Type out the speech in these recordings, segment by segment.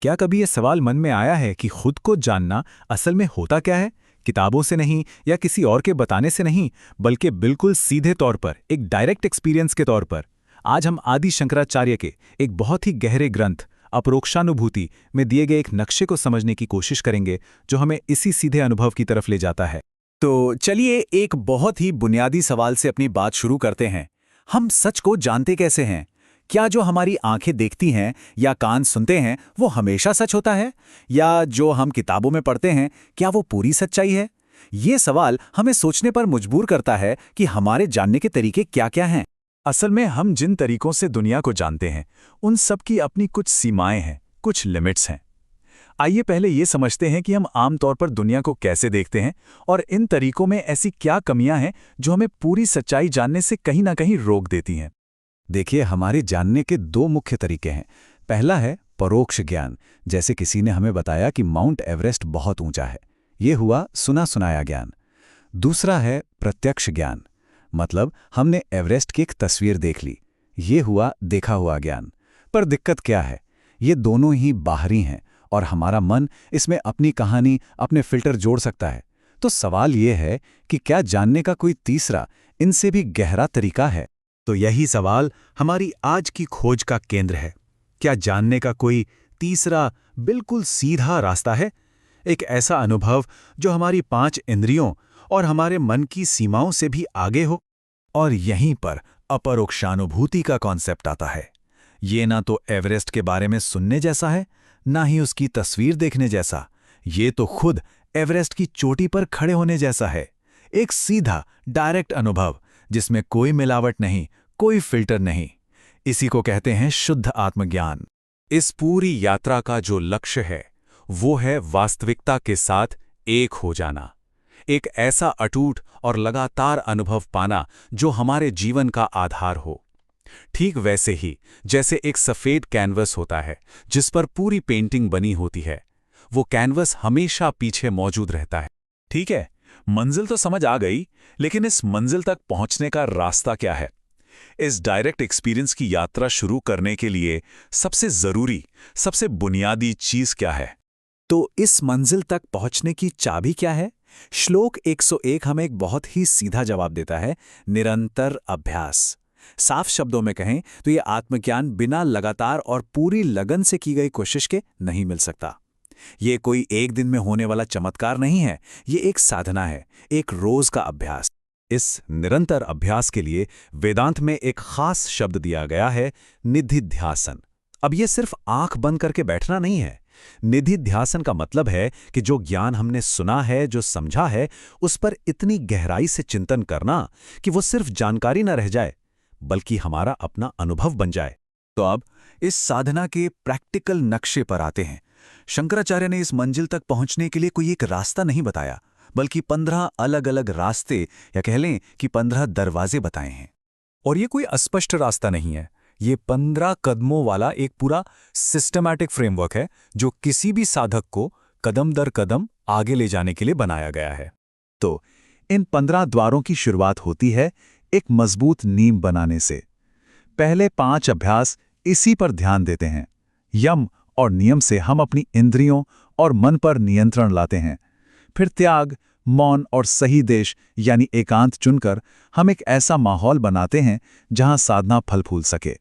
क्या कभी ये सवाल मन में आया है कि खुद को जानना असल में होता क्या है? किताबों से नहीं या किसी और के बताने से नहीं, बल्कि बिल्कुल सीधे तौर पर, एक डायरेक्ट एक्सपीरियंस के तौर पर। आज हम आदि शंकराचार्य के एक बहुत ही गहरे ग्रंथ अपरोक्षानुभूति में दिए गए एक नक्शे को समझने की कोशिश करेंगे, जो हमें इसी सीधे अनुभव की तरफ ले जाता है। तो चलिए एक बहुत ही बुनियादी सवाल से अपनी बात शुरू करते हैं। हम सच को जानते कैसे हैं? क्या जो हमारी आंखें देखती हैं या कान सुनते हैं वो हमेशा सच होता है, या जो हम किताबों में पढ़ते हैं क्या वो पूरी सच्चाई है? ये सवाल हमें सोचने पर मजबूर करता है कि हमारे जानने के तरीके क्या-क्या हैं। असल में हम जिन तरीकों से दुनिया को जानते हैं, उन सब की अपनी कुछ सीमाएं हैं, कुछ लिमिट्स हैं। आइए पहले ये समझते हैं कि हम आमतौर पर दुनिया को कैसे देखते हैं और इन तरीकों में ऐसी क्या कमियां हैं जो हमें पूरी सच्चाई जानने से कहीं ना कहीं रोक देती हैं। देखिए, हमारे जानने के दो मुख्य तरीके हैं। पहला है परोक्ष ज्ञान, जैसे किसी ने हमें बताया कि माउंट एवरेस्ट बहुत ऊंचा है। ये हुआ सुना सुनाया ज्ञान। दूसरा है प्रत्यक्ष ज्ञान, मतलब हमने एवरेस्ट की एक तस्वीर देख ली। ये हुआ देखा हुआ ज्ञान। पर दिक्कत क्या है? ये दोनों ही बाहरी हैं और हमारा मन इसमें अपनी कहानी, अपने फिल्टर जोड़ सकता है। तो सवाल ये है कि क्या जानने का कोई तीसरा, इनसे भी गहरा तरीका है? तो यही सवाल हमारी आज की खोज का केंद्र है। क्या जानने का कोई तीसरा, बिल्कुल सीधा रास्ता है? एक ऐसा अनुभव जो हमारी 5 इंद्रियों और हमारे मन की सीमाओं से भी आगे हो? और यहीं पर अपरोक्षानुभूति का कॉन्सेप्ट आता है। ये ना तो एवरेस्ट के बारे में सुनने जैसा है, ना ही उसकी तस्वीर देखने जैसा। ये तो खुद एवरेस्ट की चोटी पर खड़े होने जैसा है। एक सीधा, डायरेक्ट अनुभव जिसमें कोई मिलावट नहीं, कोई फिल्टर नहीं। इसी को कहते हैं शुद्ध आत्मज्ञान। इस पूरी यात्रा का जो लक्ष्य है, वो है वास्तविकता के साथ एक हो जाना। एक ऐसा अटूट और लगातार अनुभव पाना जो हमारे जीवन का आधार हो। ठीक वैसे ही जैसे एक सफेद कैनवस होता है जिस पर पूरी पेंटिंग बनी होती है, वो कैनवस हमेशा पीछे मौजूद रहता है। ठीक है, मंजिल तो समझ आ गई, लेकिन इस मंजिल तक पहुंचने का रास्ता क्या है? इस डायरेक्ट एक्सपीरियंस की यात्रा शुरू करने के लिए सबसे जरूरी, सबसे बुनियादी चीज क्या है? तो इस मंजिल तक पहुंचने की चाबी क्या है? श्लोक 101 हमें एक बहुत ही सीधा जवाब देता है: निरंतर अभ्यास। साफ शब्दों में कहें तो ये आत्मज्ञान बिना लगातार और पूरी लगन से की गई कोशिश के नहीं मिल सकता। ये कोई एक दिन में होने वाला चमत्कार नहीं है, ये एक साधना है, एक रोज का अभ्यास। इस निरंतर अभ्यास के लिए वेदांत में एक खास शब्द दिया गया है, निधिध्यासन। अब ये सिर्फ आंख बंद करके बैठना नहीं है। निधिध्यासन का मतलब है कि जो ज्ञान हमने सुना है, जो समझा है, उस पर इतनी गहराई से चिंतन करना कि वो सिर्फ जानकारी न रह जाए, बल्कि हमारा अपना अनुभव बन जाए। तो अब इस साधना के प्रैक्टिकल नक्शे पर आते हैं। शंकराचार्य ने इस मंजिल तक पहुंचने के लिए कोई एक रास्ता नहीं बताया, बल्कि 15 अलग-अलग रास्ते, या कह लें कि 15 दरवाजे बताए हैं। और ये कोई अस्पष्ट रास्ता नहीं है, ये 15 कदमों वाला एक पूरा सिस्टमैटिक फ्रेमवर्क है जो किसी भी साधक को कदम दर कदम आगे ले जाने के लिए बनाया गया है। तो इन 15 द्वारों की शुरुआत होती है एक मजबूत नींव बनाने से। पहले 5 अभ्यास इसी पर ध्यान देते हैं। यम और नियम से हम अपनी इंद्रियों और मन पर नियंत्रण लाते हैं। फिर त्याग, मौन और सही देश यानी एकांत चुनकर हम एक ऐसा माहौल बनाते हैं जहां साधना फल फूल सके।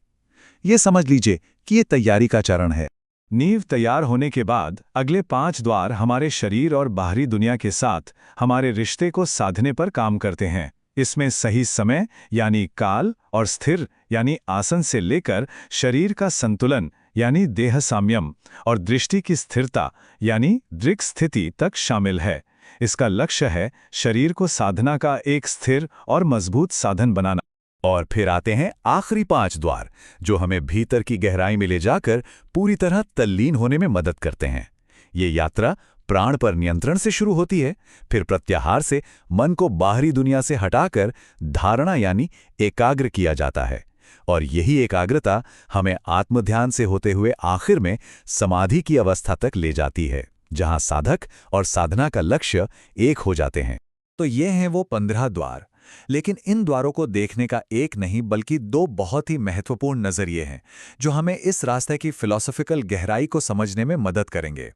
ये समझ लीजिए कि ये तैयारी का चरण है। नींव तैयार होने के बाद अगले 5 द्वार हमारे शरीर और बाहरी दुनिया के साथ हमारे रिश्ते को साधने पर काम करते हैं। इसमें सही समय यानी काल और स्थिर यानी आसन से लेकर शरीर का संतुलन यानी देह साम्यम और दृष्टि की स्थिरता यानी दृक् स्थिति तक शामिल है। इसका लक्ष्य है शरीर को साधना का एक स्थिर और मजबूत साधन बनाना। और फिर आते हैं आखिरी 5 द्वार, जो हमें भीतर की गहराई में ले जाकर पूरी तरह तल्लीन होने में मदद करते हैं। ये यात्रा प्राण पर नियंत्रण से शुरू होती है, फिर प्रत्याहार से मन को बाहरी दुनिया से हटाकर धारणा यानी एकाग्र किया जाता है। और यही एकाग्रता हमें आत्मध्यान से होते हुए आखिर में समाधि की अवस्था तक ले जाती है, जहां साधक और साधना का लक्ष्य एक हो जाते हैं। तो ये हैं वो 15 द्वार। लेकिन इन द्वारों को देखने का एक नहीं बल्कि दो बहुत ही महत्वपूर्ण नजरिए हैं जो हमें इस रास्ते की फिलॉसफिकल गहराई को समझने में मदद करेंगे।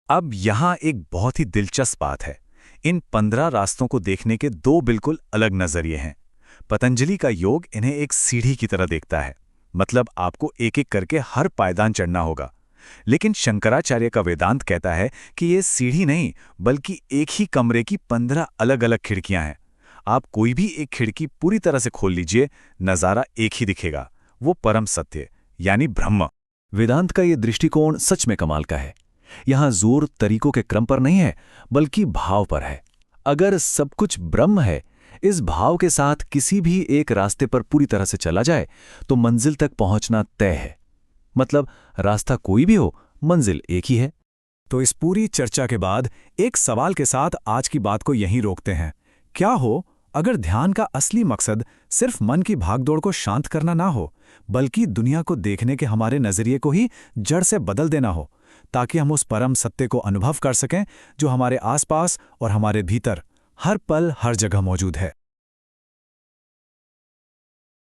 अब यहाँ एक बहुत ही दिलचस्प बात है। इन 15 रास्तों को देखने के दो बिल्कुल अलग नजरिए हैं। पतंजलि का योग इन्हें एक सीढ़ी की तरह देखता है, मतलब आपको एक एक करके हर पायदान चढ़ना होगा। लेकिन शंकराचार्य का वेदांत कहता है कि ये सीढ़ी नहीं बल्कि एक ही कमरे की 15 अलग-अलग खिड़कियां हैं। आप कोई भी एक खिड़की पूरी तरह से खोल लीजिए, नज़ारा एक ही दिखेगा, वो परम सत्य यानी ब्रह्म। वेदांत का ये दृष्टिकोण सच में कमाल का है। यहाँ जोर तरीकों के क्रम पर नहीं है बल्कि भाव पर है। अगर सब कुछ ब्रह्म है, इस भाव के साथ किसी भी एक रास्ते पर पूरी तरह से चला जाए तो मंजिल तक पहुंचना तय है। मतलब रास्ता कोई भी हो, मंजिल एक ही है। तो इस पूरी चर्चा के बाद एक सवाल के साथ आज की बात को यहीं रोकते हैं। क्या हो अगर ध्यान का असली मकसद सिर्फ मन की भागदौड़ को शांत करना ना हो, बल्कि दुनिया को देखने के हमारे नजरिए को ही जड़ से बदल देना हो, ताकि हम उस परम सत्य को अनुभव कर सकें जो हमारे आसपास और हमारे भीतर हर पल हर जगह मौजूद है।